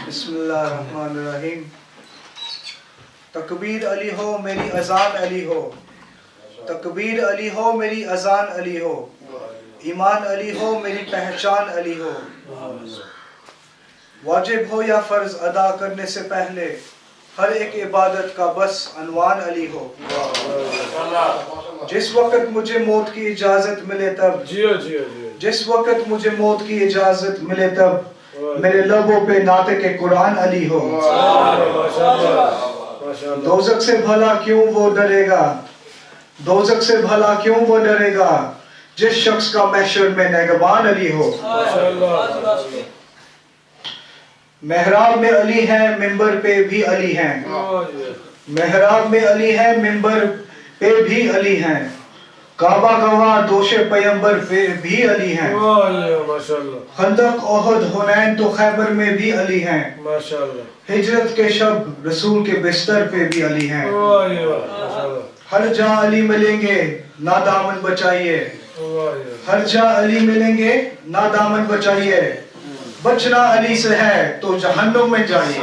بسم اللہ الرحمن الرحیم. تکبیر علی ہو میری اذان علی ہو، تکبیر علی ہو میری اذان علی ہو، ایمان علی ہو میری پہچان علی ہو. واجب ہو یا فرض ادا کرنے سے پہلے ہر ایک عبادت کا بس عنوان علی ہو. جس وقت مجھے موت کی اجازت ملے تب، جس وقت مجھے موت کی اجازت ملے تب میرے لبوں پہ ناطق قرآن علی ہو. دوزخ سے بھلا کیوں وہ ڈرے گا، دوزخ سے بھلا کیوں وہ ڈرے گا جس شخص کا محشر میں نگہبان علی ہو. محراب میں علی ہیں ممبر پہ بھی علی ہیں، محراب میں علی ہیں ممبر پہ بھی علی ہیں، کعبہ گواہ دوش پیمبر پہ بھی علی ہیں، خندق احد حنین تو خیبر میں بھی علی ہیں، ہجرت کے شب رسول کے بستر پہ بھی علی ہیں. ہر جہاں علی ملیں گے نہ دامن بچائیے، ہر جہاں علی ملیں گے نہ دامن بچائیے، بچنا علی سے ہے تو جہنم میں جائیے.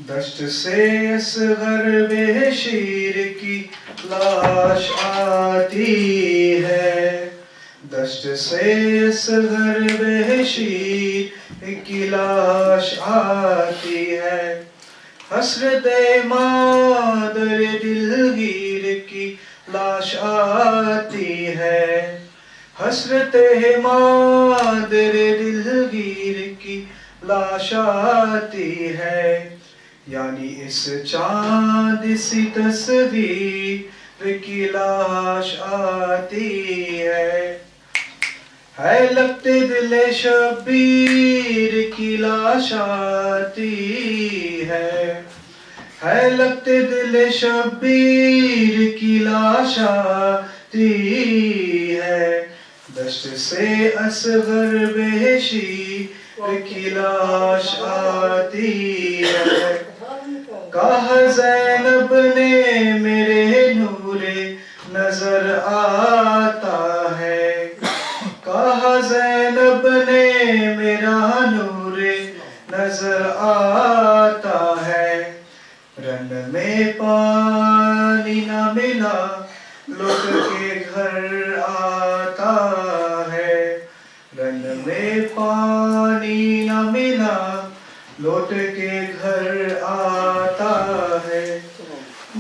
دشت سے اصغر بے شیر کی لاش آتی ہے، دشت سے اصغر بے شیر کی لاش آتی ہے، حسرت مادر دلگیر کی لاش آتی ہے، حسرت مادر دلگیر کی لاش آتی ہے. یعنی اس چاند سی تصویر کی لاش آتی ہے لگتے دل شبیر کی لاش آتی ہے لگتے دل شبیر کی لاش آتی ہے. دشت سے اصغر بے شیر کی لاش آتی ہے. کہا زینب نے میرے نور نظر آتا ہے، کہا زینب نے میرا نور نظر آتا ہے. رن میں پانی نہ ملا لوٹ کے گھر آتا ہے، رن میں پانی نہ ملا لوٹ کے گھر آتا ہے.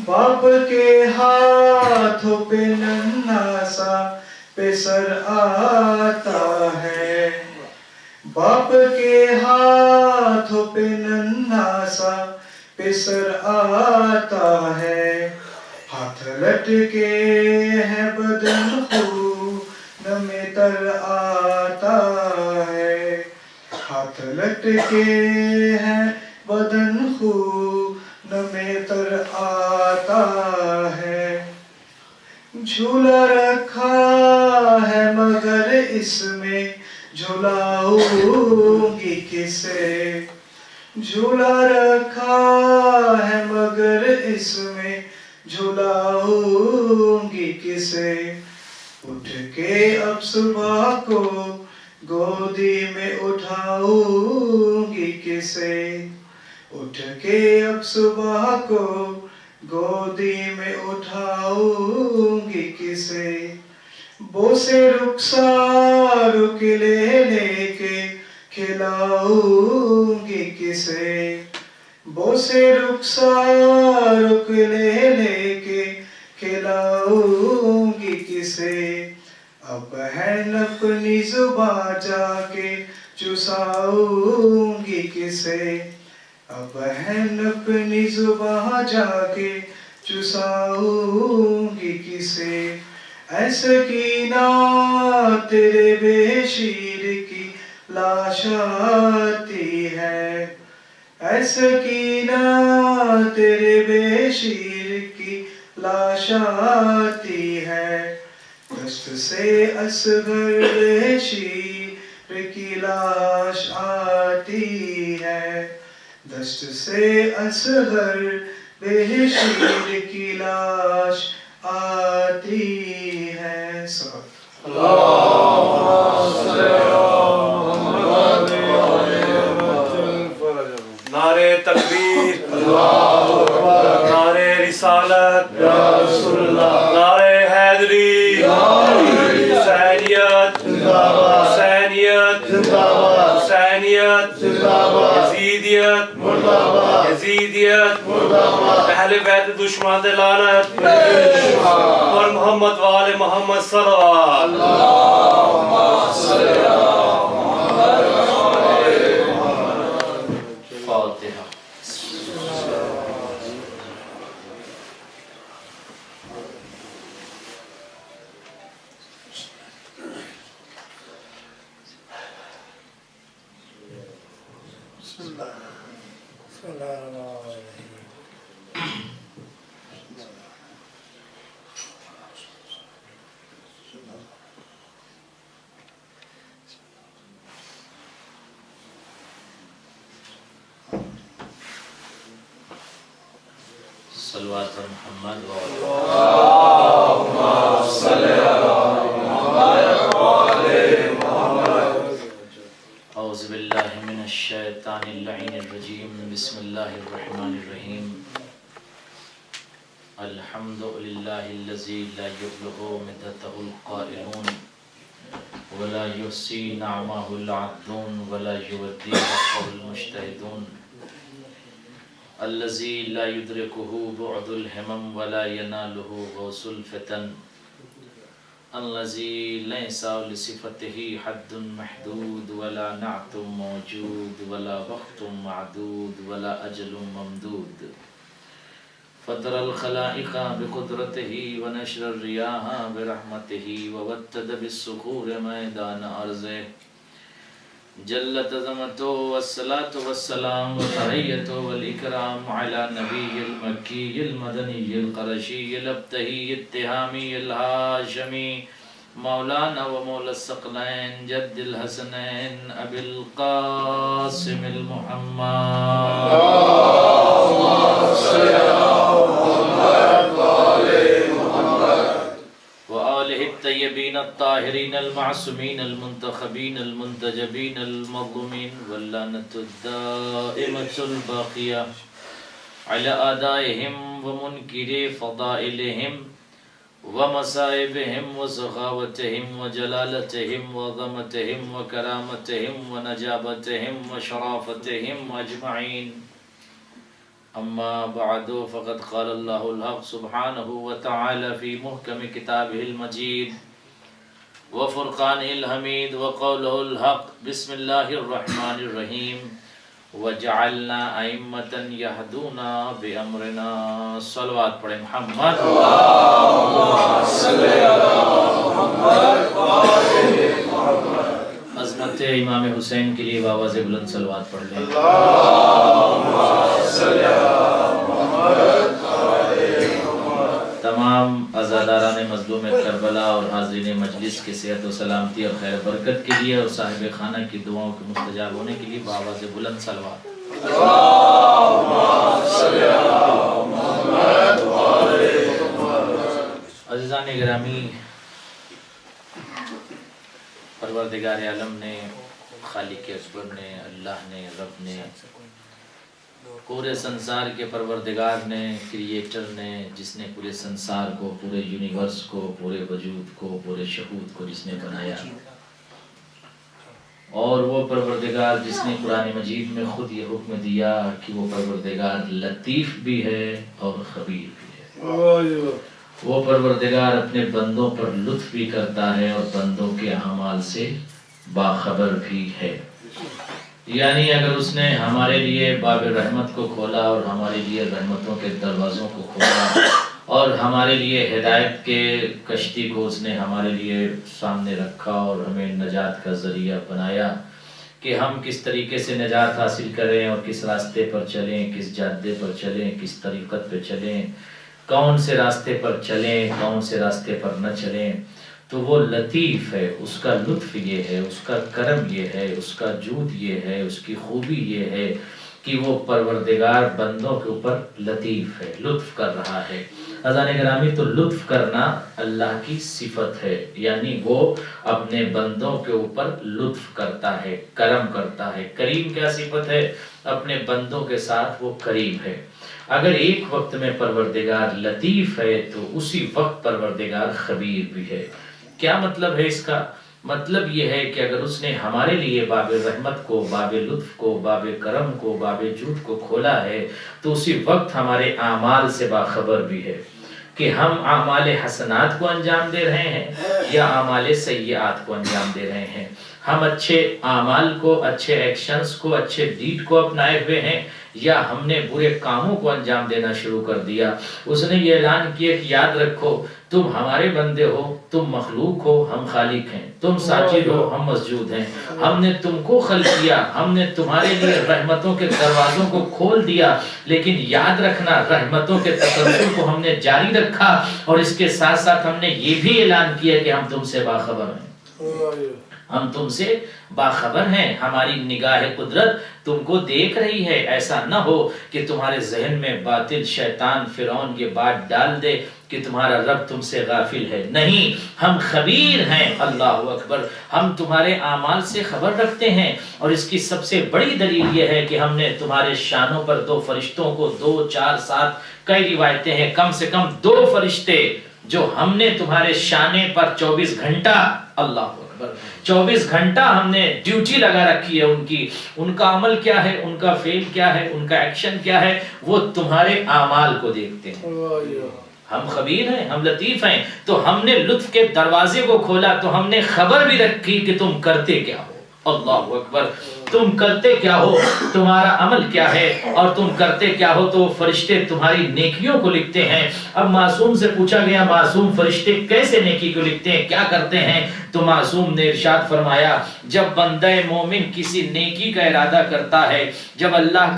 باپ کے ہاتھوں پہ ننھا سا پسر آتا ہے، باپ کے ہاتھوں پہ ننھا سا پسر آتا ہے. ہاتھ لٹکے ہیں بدن خون میں تر آتا ہے، ہاتھ لٹکے ہیں بدن خون میں تر آتا ہے. جھولا رکھا ہے مگر اس میں جھولاؤں گی کسے، جھولا رکھا ہے مگر اس میں جھولاؤں گی کسے. اٹھ کے اب صبح کو گودی میں اٹھاؤں گی کسے، اٹھ کے اب صبح کو گودی میں اٹھاؤں گی کسے. بوسے رخسار کے لے کے کھلاؤں گی کسے، بوسے رخسار کے لے کے کھلاؤں گی کسے. اب ہے اپنی زباں جا کے چساؤں گی کسے، اب ہے اپنی زباں جا کے چساؤں گی کسے. اے سکینہ تیرے بے شیر کی لاش آتی ہے، اے سکینہ تیرے بے شیر کی لاش آتی ہے. دشت سے اصغر بے شیر کی لاش آتی ہے، دشت سے اصغر بے شیر کی لاش آتی ہے. نعرے تکبیر، نعرے رسالت، نعرے حیدری، حسینیت، حسینیت، حسینیت، یزیدیت، یزیدیت، اہل بیت دشمن دے لعنت اور محمد وال محمد صلوات. فاتحہ. صلوات محمد اعوذ باللہ من الشیطان اللعین الرجیم. بسم اللہ الرحمن الرحیم. الحمد للہ الذی لا یبلغ مدته القائلون ولا یحصی نعمه العدون ولا یودی حقه المجتہدون. الذي لا يدركه بعد الهمم ولا يناله غوث الفتن. الذي ليس لصفته حد محدود ولا نعت موجود ولا وقت معدود ولا أجل ممدود. فطر الخلائق بقدرته ونشر الرياح برحمته ووتد بالصخور ميدان أرضه. جلت عظمته والصلاة والسلام والتحية والإكرام على نبي المكي المدني القرشي الأبتهي التهامي الهاشمي مولانا ومولى الثقلين جد الحسنين أبي القاسم المحمد اللهم صل على محمد وآل محمد وآله الطيبين الطاهرين المعصومين المنتخبين المنتجبين المظلومين واللعنة الدائمة الباقية على أعدائهم ومنكري فضائلهم ومصائبهم وسخاوتهم وجلالتهم وعظمتهم وكرامتهم ونجابتهم وشرافتهم أجمعين. أما بعد فقد قال الله الحق سبحانه وتعالى في محكم كتابه المجيد وفرقانه الحميد وقوله الحق. بسم الله الرحمن الرحيم. وجعلنا أئمة يهدون بأمرنا. صلوات پڑھیں محمد اللهم صل على محمد وآل محمد. عظمت امام حسین کے لیے آواز بلند صلوات پڑھ لیں. اللهم صل على محمد وآل محمد. تمام عزاداران مظلوم کربلا اور حاضرین مجلس کے صحت و سلامتی اور خیر برکت کے لیے اور صاحب خانہ کی دعاؤں کے مستجاب ہونے کے لیے بآواز بلند صلوات. اللهم صل على محمد وآل محمد. عزیزان گرامی، پروردگار عالم نے، خالق اکبر نے، اللہ نے، رب نے، پورے سنسار کے پروردگار نے، کریٹر نے، جس نے پورے سنسار کو، پورے یونیورس کو، پورے وجود کو، پورے شہود کو جس نے بنایا، اور وہ پروردگار جس نے قرآن مجید میں خود یہ حکم دیا کہ وہ پروردگار لطیف بھی ہے اور خبیر بھی ہے. وہ پروردگار اپنے بندوں پر لطف بھی کرتا ہے اور بندوں کے اعمال سے باخبر بھی ہے. یعنی اگر اس نے ہمارے لیے باب رحمت کو کھولا اور ہمارے لیے رحمتوں کے دروازوں کو کھولا اور ہمارے لیے ہدایت کے کشتی کو اس نے ہمارے لیے سامنے رکھا اور ہمیں نجات کا ذریعہ بنایا کہ ہم کس طریقے سے نجات حاصل کریں اور کس راستے پر چلیں، کس جادے پر چلیں، کس طریقت پہ چلیں، کون سے راستے پر چلیں، کون سے راستے پر نہ چلیں. تو وہ لطیف ہے، اس کا لطف یہ ہے، اس کا کرم یہ ہے، اس کا جود یہ ہے، اس کی خوبی یہ ہے کہ وہ پروردگار بندوں کے اوپر لطیف ہے، لطف کر رہا ہے۔ اذان گرامی، تو لطف کرنا اللہ کی صفت ہے، یعنی وہ اپنے بندوں کے اوپر لطف کرتا ہے، کرم کرتا ہے۔ کریم کیا صفت ہے؟ اپنے بندوں کے ساتھ وہ کریم ہے۔ اگر ایک وقت میں پروردگار لطیف ہے تو اسی وقت پروردگار خبیر بھی ہے۔ کیا مطلب ہے اس کا؟ مطلب یہ ہے کہ اگر اس نے ہمارے لیے باب رحمت کو، باب لطف کو، باب کرم کو، باب جود کو کھولا ہے تو اسی وقت ہمارے اعمال سے باخبر بھی ہے کہ ہم اعمال حسنات کو انجام دے رہے ہیں یا اعمال سیئات کو انجام دے رہے ہیں۔ ہم اچھے اعمال کو، اچھے ایکشنز کو، اچھے ڈیڈ کو اپنائے ہوئے ہیں یا ہم نے برے کاموں کو انجام دینا شروع کر دیا۔ اس نے یہ اعلان کیا کہ یاد رکھو تم ہمارے بندے ہو، تم مخلوق ہو، ہم خالق ہیں، تم ساجد ہو، ہم مسجود ہیں۔ ہم نے تم کو خلق کیا، ہم نے تمہارے لیے رحمتوں کے دروازوں کو کھول دیا، لیکن یاد رکھنا رحمتوں کے تسلسل کو ہم نے جاری رکھا، اور اس کے ساتھ ساتھ ہم نے یہ بھی اعلان کیا کہ ہم تم سے باخبر ہیں، ہم تم سے باخبر ہیں۔ ہماری نگاہ قدرت تم کو دیکھ رہی ہے۔ ایسا نہ ہو کہ تمہارے ذہن میں باطل شیطان فرعون کی بات ڈال دے کہ تمہارا رب تم سے غافل ہے۔ نہیں، ہم خبیر ہیں۔ اللہ اکبر، ہم تمہارے اعمال سے خبر رکھتے ہیں، اور اس کی سب سے بڑی دلیل یہ ہے کہ ہم نے تمہارے شانوں پر 2 فرشتوں کو 2 4 7 کئی روایتیں ہیں، کم سے کم 2 فرشتے جو ہم نے تمہارے شانے پر 24 گھنٹہ، اللہ 24 گھنٹہ ہم نے ڈیوٹی لگا رکھی ہے ان کی۔ ان کا عمل کیا ہے، ان کا فعل کیا ہے، ان کا ایکشن کیا ہے، وہ تمہارے اعمال کو دیکھتے ہیں۔ ہم خبیر ہیں، ہم لطیف ہیں، تو ہم نے لطف کے دروازے کو کھولا تو ہم نے خبر بھی رکھی کہ تم کرتے کیا ہو۔ اللہ اکبر، تم کرتے کیا ہو، تمہارا عمل کیا ہے، اور تم کرتے کیا ہو، تو فرشتے تمہاری نیکیوں کو لکھتے ہیں۔ اب معصوم سے پوچھا گیا معصوم فرشتے کیسے نیکی کو لکھتے ہیں، کیا کرتے ہیں؟ تو معصوم نے ارشاد فرمایا جب بندہ مومن کسی نیکی کا ارادہ کرتا ہے، جب اللہ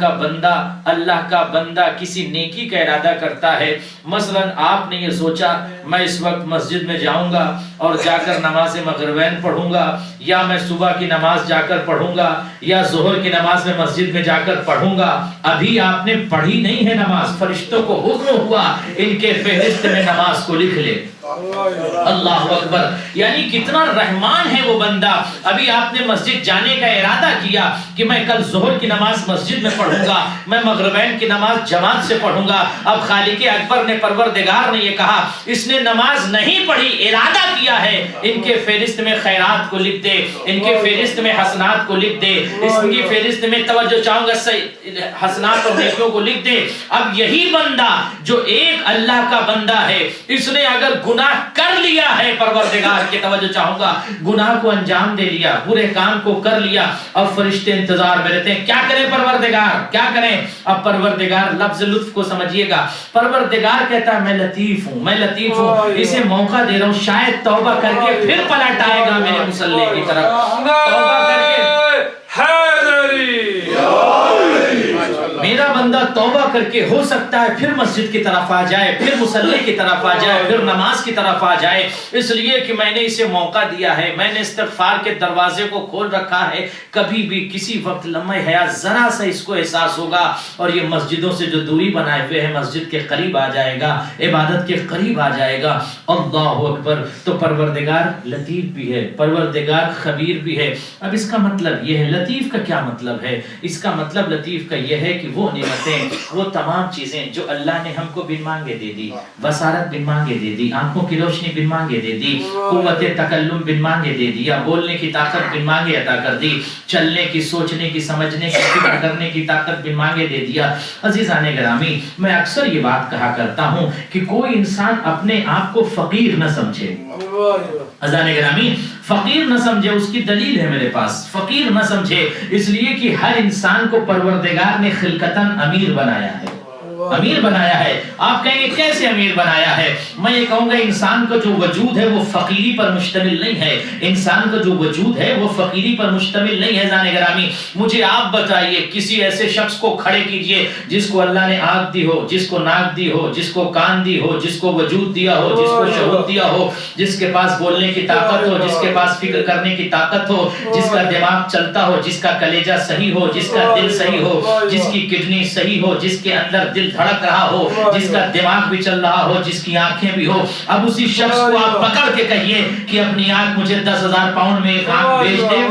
کا بندہ کسی نیکی کا ارادہ کرتا ہے، مثلا آپ نے یہ سوچا میں اس وقت مسجد میں جاؤں گا اور جا کر نماز مغربین پڑھوں گا، یا میں صبح کی نماز جا کر پڑھوں گا، یا ظہر کی نماز میں مسجد میں جا کر پڑھوں گا۔ ابھی آپ نے پڑھی نہیں ہے نماز، فرشتوں کو حکم ہوا ان کے فہرست میں نماز کو لکھ لے۔ اللہ اکبر، یعنی کتنا رحمان ہے وہ بندہ۔ ابھی آپ نے مسجد جانے کا ارادہ کیا کہ میں کل ظہر کی نماز مسجد میں پڑھوں گا، میں مغربین کی نماز جماعت سے پڑھوں گا۔ اب خالق اکبر نے، پروردگار نے یہ کہا اس نے نماز نہیں پڑھی، ارادہ کیا ہے، ان کے فہرست میں خیرات کو لکھ دے، ان کے فہرست میں حسنات کو لکھ دے، اس کی فہرست میں توجہ چاہوں گا حسنات اور نیکیوں کو لکھ دے۔ اب یہی بندہ جو ایک اللہ کا بندہ ہے، اس نے اگر گناہ کر لیا ہے، پروردگار کی توجہ چاہوں گا، گناہ کو انجام دے لیا، برے کام کو کر لیا، اب فرشتے انتظار میں رہتے ہیں کیا کریں پروردگار، کیا کریں؟ اب پروردگار، لفظ لطف کو سمجھیے گا، پروردگار کہتا ہے میں لطیف ہوں، میں لطیف ہوں، اسے موقع دے رہا ہوں، شاید توبہ کر کے پھر پلٹ آئے گا میرے مصلی کی طرف، توبہ کر کے میرا بندہ توبہ کر کے ہو سکتا ہے پھر مسجد کی طرف آ جائے، پھر مصلی کی طرف آ جائے، پھر نماز کی طرف آ جائے، اس لیے کہ میں نے اسے موقع دیا ہے، میں نے استغفار کے دروازے کو کھول رکھا ہے۔ کبھی بھی کسی وقت لمحہ حیات ذرا سا اس کو احساس ہوگا اور یہ مسجدوں سے جو دوری بنائے ہوئے ہے مسجد کے قریب آ جائے گا، عبادت کے قریب آ جائے گا۔ اللہ اکبر، تو پروردگار لطیف بھی ہے، پروردگار خبیر بھی ہے۔ اب اس کا مطلب یہ ہے، لطیف کا کیا مطلب ہے؟ اس کا مطلب لطیف کا یہ ہے کہ وہ نعمتیں، وہ تمام چیزیں جو اللہ نے ہم کو بن مانگے دے دی، بصارت بن مانگے دے دی، آنکھوں کی روشنی بن مانگے دے دی، قوت تکلم بن مانگے دے دیا، بولنے کی طاقت بن مانگے عطا کر دی، چلنے کی، سوچنے کی، سمجھنے کی، فکر کرنے کی طاقت بن مانگے دے دیا۔ عزیزان گرامی، میں اکثر یہ بات کہا کرتا ہوں کہ کوئی انسان اپنے آپ کو فقیر نہ سمجھے، عزیزان گرامی فقیر نہ سمجھے، اس کی دلیل ہے میرے پاس، فقیر نہ سمجھے، اس لیے کہ ہر انسان کو پروردگار نے خلقتاً امیر بنایا ہے۔ امیر بنایا ہے. آپ کہیں گے کیسے امیر بنایا ہے؟ میں یہ کہوں گا انسان کا جو وجود ہے وہ فقیری پر مشتمل نہیں ہے. انسان کا جو وجود ہے وہ فقیری پر مشتمل نہیں ہے. زان گرامی مجھے آپ بتائیے کسی ایسے شخص کو کھڑے کیجئے جس کو اللہ نے آنکھ دی ہو، جس کو ناک دی ہو، جس کو کان دی ہو، جس کو وجود دیا ہو، جس کو شعور دیا ہو، جس کے پاس بولنے کی طاقت ہو، جس کے پاس فکر کرنے کی طاقت ہو، جس کا دماغ چلتا ہو، جس کا کلیجہ صحیح ہو، جس کا دل صحیح ہو، جس کی کڈنی صحیح ہو، جس کے اندر دل دھڑک رہا ہو، جس کا دماغ بھی چل رہا ہو، جس کی آنکھیں بھی ہو. اب اسی شخص کو آپ پکڑ کے کہیے کہ اپنی آنکھ مجھے 10,000 پاؤنڈ میں ایک آنکھ بیچ دے.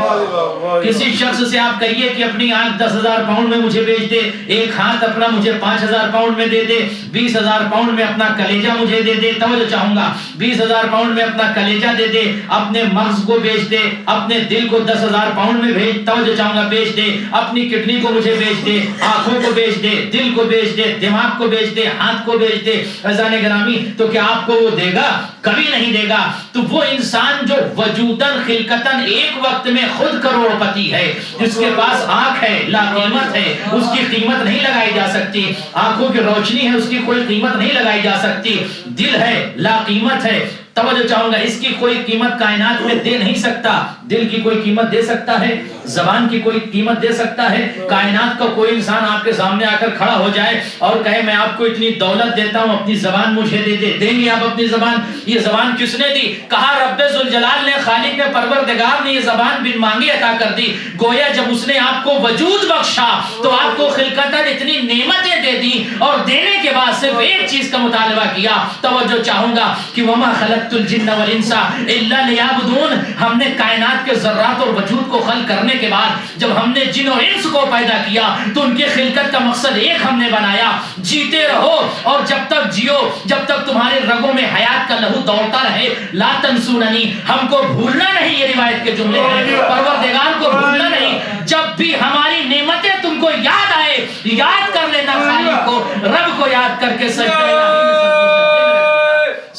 کسی شخص سے آپ کہیے کہ اپنی آنکھ 10,000 پاؤنڈ میں مجھے بیچ دے، ایک ہاتھ اپنا مجھے 5,000 پاؤنڈ میں دے دے، 20,000 پاؤنڈ میں اپنا کلیجہ مجھے دے دے. توجہ چاہوں گا 20,000 پاؤنڈ میں اپنا کلیجہ دے دے، اپنے مغز کو بیچ دے، اپنے دل کو 10,000 پاؤنڈ میں بھیج، توجہ چاہوں گا بیچ دے، اپنی کڈنی کو مجھے بیچ دے، آنکھوں کو بیچ دے، دل کو بیچ دے، دماغ کو بیچ دے، ہاتھ کو بیچ دے. عزیزان گرامی تو کیا آپ کو وہ دے گا؟ کبھی نہیں دے گا. تو وہ انسان جو وجوداً خلقتاً ایک وقت میں خود کروڑ پتی ہے، جس کے پاس آنکھ ہے، لا قیمت ہے، اس کی قیمت نہیں لگائی جا سکتی. آنکھوں کی روشنی ہے، اس کی کوئی قیمت نہیں لگائی جا سکتی. دل ہے، لا قیمت ہے. توجہ چاہوں گا اس کی کوئی قیمت کائنات میں دے نہیں سکتا. دل کی کوئی قیمت دے سکتا ہے؟ زبان کی کوئی قیمت دے سکتا ہے؟ کائنات کا کوئی انسان آپ کے سامنے آ کر کھڑا ہو جائے اور کہے میں آپ کو اتنی دولت دیتا ہوں، اپنی زبان مجھے دے دے، دیں گے آپ اپنی زبان؟ یہ زبان کس نے دی؟ کہا رب ذوالجلال نے، خالق نے، پروردگار نے یہ زبان بن مانگے عطا کر دی. گویا جب اس نے آپ کو وجود بخشا تو آپ کو خلقتاً اتنی نعمتیں دے دی اور دینے کے بعد صرف ایک چیز کا مطالبہ کیا. توجہ چاہوں گا کہ وما خلقت الجن والانس الا لیعبدون. ہم نے کائنات کے ذرات اور وجود کو خلق کرنے کے بعد جب ہم نے جن اور انس کو پیدا کیا تو ان کی خلقت کا مقصد ایک ہم نے بنایا، جیتے رہو اور جب تک جیو، جب تک تمہارے رگوں میں حیات کا لہو دوڑتا رہے. لا تنسوننی، ہم کو بھولنا نہیں. یہ روایت کے جملے ہیں، پروردگار کو بھولنا نہیں. جب بھی ہماری نعمتیں تم کو یاد آئے، یاد کر لینا خالق کو، رب کو یاد کر کے سجدہ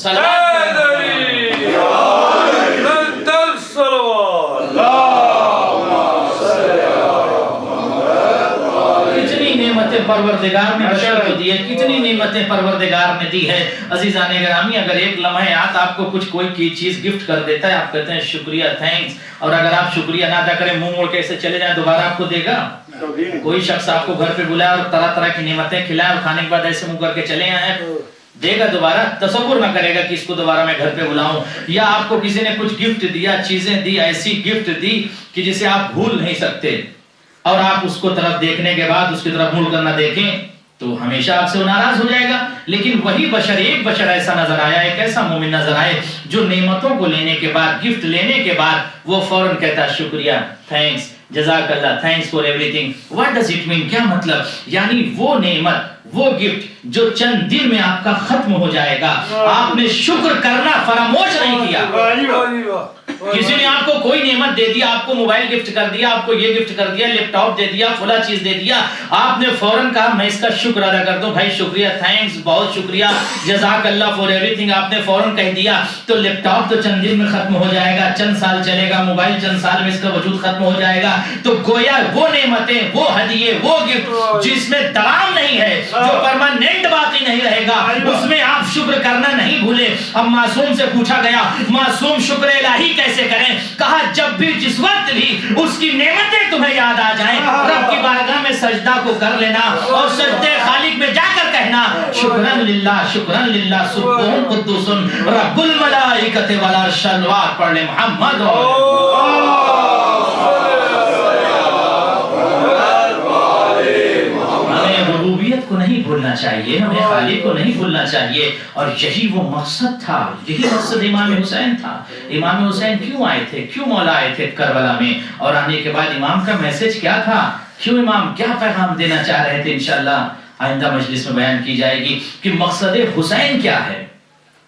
الہی میں صلوات پروردگار نے بشر کو دی ہے، کتنی نعمتیں پروردگار نے دی ہے. عزیزان گرامی اگر ایک لمحہ آپ کو کوئی چیز گفٹ کر دیتا ہے، آپ کہتے ہیں شکریہ، تھینکس، اور اگر آپ شکریہ نہ ادا کریں، منہ موڑ کے ایسے چلے جائیں، دوبارہ آپ کو دے گا؟ کوئی شخص آپ کو گھر پہ بلائے اور طرح طرح کی نعمتیں کھلائے اور کھانے کے بعد ایسے منہ کر کے چلے آئے، دے گا دوبارہ؟ تصور نہ کرے گا کہ اس کو دوبارہ میں گھر پہ بلاؤں. یا آپ کو کسی نے کچھ گفٹ دیا، چیزیں دی، ایسی گفٹ دی کہ جسے آپ بھول نہیں سکتے، اور آپ اس کو طرف دیکھنے کے بعد اس کی طرف مڑ کر نہ دیکھیں تو ہمیشہ آپ سے وہ ناراض ہو جائے گا. لیکن وہی بشر، ایک بشر ایسا نظر آیا، ایک ایسا مومن نظر آئے جو نعمتوں کو لینے کے بعد، گفٹ لینے کے بعد وہ فوراً کہتا شکریہ، تھینکس، جزاک اللہ، thanks for everything. What does it mean? کیا مطلب؟ یعنی وہ نعمت، وہ گفٹ جو چند دن میں آپ کا ختم ہو جائے گا، آپ نے شکر کرنا فراموش نہیں کیا. کسی نے آپ کو کوئی نعمت دے دیا، آپ کو موبائل گفٹ کر دیا، آپ کو یہ گفٹ کر دیا، لیپ ٹاپ دے دیا، فلاں چیز دے دیا، آپ نے فوراً کہا میں اس کا شکر ادا کرتا ہوں، بھائی شکریہ، تھینکس، بہت شکریہ، جزاک اللہ فار ایوری تھنگ، آپ نے فوراً کہہ دیا. تو لیپ ٹاپ تو چند دن میں ختم ہو جائے گا، چند سال چلے گا، موبائل چند سال میں اس کا وجود ختم ہو جائے گا. تو گویا وہ نعمتیں، وہ ہدیے، وہ گفٹ جس میں دوام نہیں ہے، جو پرماننٹ باقی نہیں رہے گا، اس میں آپ شکر کرنا نہیں بھولے. اب معصوم سے پوچھا گیا معصوم شکر الہی کیسے کریں؟ کہا جب بھی، جس وقت بھی اس کی نعمتیں تمہیں یاد آ جائیں، رب کی بارگاہ میں سجدہ کو کر لینا اور سجدے خالق میں جا کر کہنا شکرن للہ، شکرن للہ، سبحان قدوس رب الملائکۃ والعرش الواق. پڑھ لیں محمد. کو نہیں بھولنا چاہیے، ہمیں خالق کو نہیں بھولنا چاہیے. اور یہی وہ مقصد تھا، یہی مقصد امام حسین تھا. امام حسین کیوں آئے تھے، کیوں مولا آئے تھے کربلا میں، اور آنے کے بعد امام کا میسج کیا تھا، کیوں امام کیا پیغام دینا چاہ رہے تھے؟ انشاءاللہ آئندہ مجلس میں بیان کی جائے گی کہ مقصد حسین کیا ہے،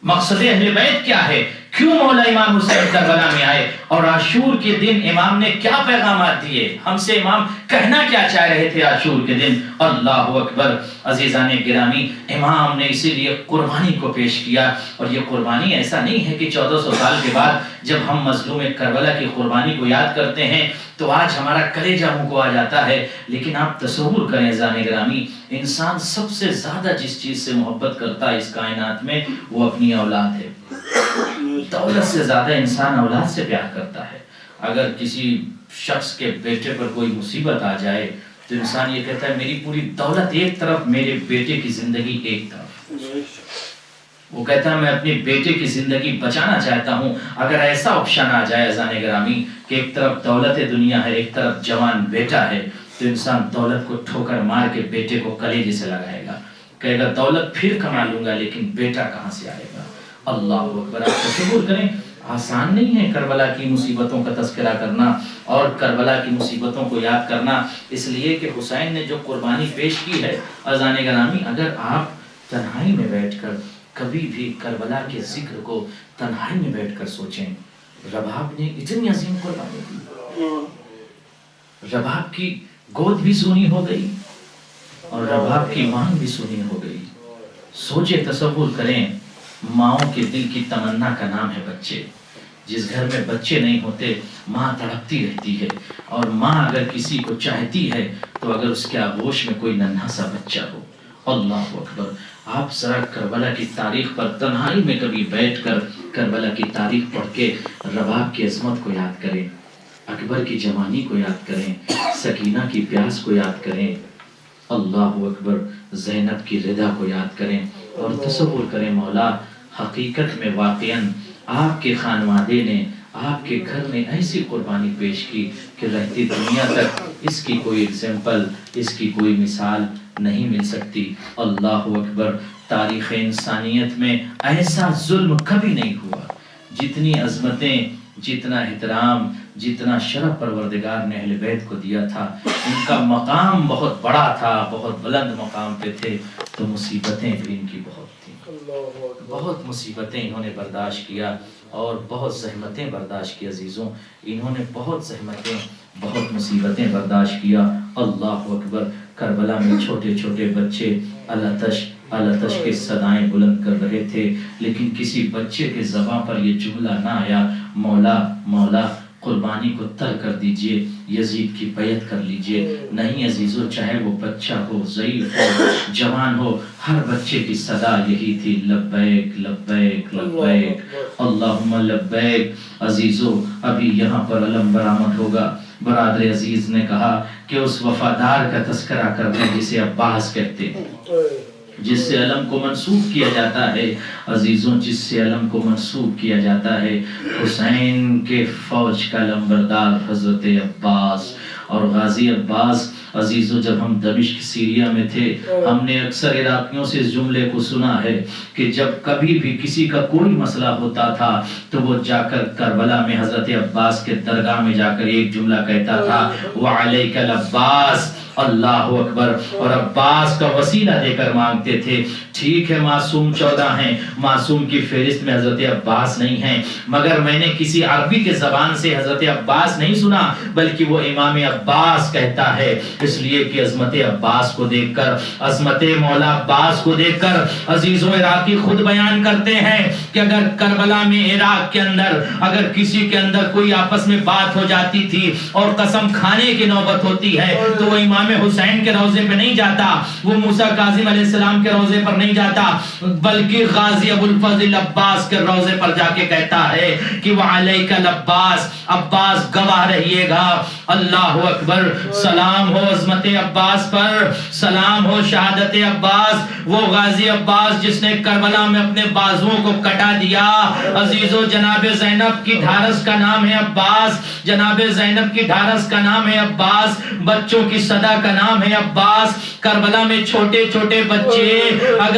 مقصد اہل بیت کیا ہے، کیوں مولا امام حسین کربلا میں آئے اور عاشور کے دن امام نے کیا پیغامات دیے، ہم سے امام کہنا کیا چاہ رہے تھے عاشور کے دن. اللہ اکبر. عزیزان گرامی، امام نے اسی لیے قربانی کو پیش کیا. اور یہ قربانی ایسا نہیں ہے کہ 1400 سال کے بعد جب ہم مظلوم کربلا کی قربانی کو یاد کرتے ہیں تو آج ہمارا کلیجہ منہ کو آ جاتا ہے. لیکن آپ تصور کریں عزیزان گرامی، انسان سب سے زیادہ جس چیز سے محبت کرتا ہے اس کائنات میں وہ اپنی اولاد ہے. دولت سے زیادہ انسان اولاد سے پیار کرتا ہے. اگر کسی شخص کے بیٹے پر کوئی مصیبت آ جائے تو انسان یہ کہتا ہے میری پوری دولت ایک طرف، میرے بیٹے کی زندگی ایک طرف. وہ کہتا ہے میں اپنے بیٹے کی زندگی بچانا چاہتا ہوں. اگر ایسا آپشن آ جائے عزیزان گرامی کہ ایک طرف دولت دنیا ہے، ایک طرف جوان بیٹا ہے، تو انسان دولت کو ٹھوکر مار کے بیٹے کو کلیجے سے لگائے گا، کہے گا دولت پھر کما لوں گا لیکن بیٹا کہاں سے آئے گا. اللہ اکبر. آپ تصور کریں، آسان نہیں ہے کربلا کی مصیبتوں کا تذکرہ کرنا اور کربلا کی مصیبتوں کو یاد کرنا، اس لیے کہ حسین نے جو قربانی پیش کی ہے عزیزان گرامی، اگر آپ تنہائی میں بیٹھ کر کبھی بھی کربلا کے ذکر کو تنہائی میں بیٹھ کر سوچیں، رباب نے اتنی عظیم قربانی دی، رباب کی گود بھی سونی ہو گئی اور رباب کی مانگ بھی سونی ہو گئی. سوچے، تصور کریں، ماؤں کے دل کی تمنا کا نام ہے بچے. جس گھر میں بچے نہیں ہوتے ماں تڑپتی رہتی ہے، اور ماں اگر کسی کو چاہتی ہے تو اگر اس کے آغوش میں کوئی ننھا سا بچہ ہو. اللہ اکبر. آپ ذرا کربلا کی تاریخ پر تنہائی میں کبھی بیٹھ کر کربلا کی تاریخ پڑھ کے رباب کی عظمت کو یاد کریں، اکبر کی جوانی کو یاد کریں، سکینہ کی پیاس کو یاد کریں، اللہ اکبر، زینب کی رضا کو یاد کریں اور تصور کریں مولا حقیقت میں واقعاً آپ کے خانوادے نے، آپ کے گھر نے ایسی قربانی پیش کی کہ رہتی دنیا تک اس کی کوئی ایگزامپل، اس کی کوئی مثال نہیں مل سکتی. اللہ اکبر. تاریخ انسانیت میں ایسا ظلم کبھی نہیں ہوا. جتنی عظمتیں، جتنا احترام، جتنا شرف پروردگار نے اہل بیت کو دیا تھا، ان کا مقام بہت بڑا تھا، بہت بلند مقام پہ تھے، تو مصیبتیں بھی ان کی بہت تھیں. بہت مصیبتیں انہوں نے برداشت کیا اور بہت زحمتیں برداشت کی. عزیزوں، انہوں نے بہت زحمتیں، بہت مصیبتیں برداشت کیا. اللہ اکبر. کربلا میں چھوٹے چھوٹے بچے الاتش الاتش کی صدائیں بلند کر رہے تھے، لیکن کسی بچے کے زبان پر یہ جملہ نہ آیا مولا مولا قربانی کو تر کر دیجئے، یزید کی بیعت کر لیجئے. نہیں عزیزو، چاہے وہ بچہ ہو، ضعیف ہو، جوان ہو، ہر بچے کی صدا یہی تھی، لبیک لبیک لبیک اللہم لبیک. عزیزو، ابھی یہاں پر علم برآمد ہوگا. برادر عزیز نے کہا کہ اس وفادار کا تذکرہ کرتے جسے عباس کہتے ہیں، جس سے علم کو منسوب کیا جاتا ہے. عزیزوں، جس سے علم کو منسوب کیا جاتا ہے، حسین کے فوج کا لمبردار حضرت عباس. اور غازی عباس، عزیزوں، جب ہم دمشق سیریا میں تھے، ہم نے اکثر عراقیوں سے اس جملے کو سنا ہے کہ جب کبھی بھی کسی کا کوئی مسئلہ ہوتا تھا تو وہ جا کر کربلا میں حضرت عباس کے درگاہ میں جا کر ایک جملہ کہتا تھا، وعلیک العباس. اللہ اکبر. اور عباس کا وسیلہ دے کر مانگتے تھے. ٹھیک ہے، معصوم 14 ہیں، معصوم کی فہرست میں حضرت عباس نہیں ہیں، مگر میں نے کسی عربی کے زبان سے حضرت عباس نہیں سنا، بلکہ وہ امام عباس کہتا ہے. اس لیے کہ عظمت عباس کو دیکھ کر، عظمت مولا عباس کو دیکھ کر عزیزوں، عراقی خود بیان کرتے ہیں کہ اگر کربلا میں، عراق کے اندر، اگر کسی کے اندر کوئی آپس میں بات ہو جاتی تھی اور قسم کھانے کی نوبت ہوتی ہے تو وہ امام حسین کے روضے پہ نہیں جاتا، وہ موسیٰ کاظم علیہ السلام کے روضے پر نہیں جاتا، بلکہ غازی ابو الفضل عباس کے روضے پر جا کے کہتا ہے کہ وعلیک العباس، عباس گواہ رہیے گا. اللہ اکبر. سلام ہو عظمت عباس پر، سلام ہو شہادت عباس. وہ غازی عباس جس نے کربلا میں اپنے بازوؤں کو کٹا دیا. عزیزو، جناب زینب کی ڈھارس کا نام ہے عباس، جناب زینب کی ڈھارس کا نام ہے عباس، بچوں کی صدا کا نام ہے عباس. کربلا میں چھوٹے چھوٹے بچے اگر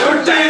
Lutted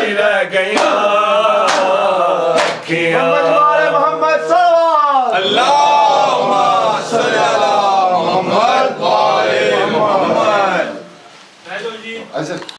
ہی رہ گیا محمد صلوات اللہم صلی علی محمد وآل محمد.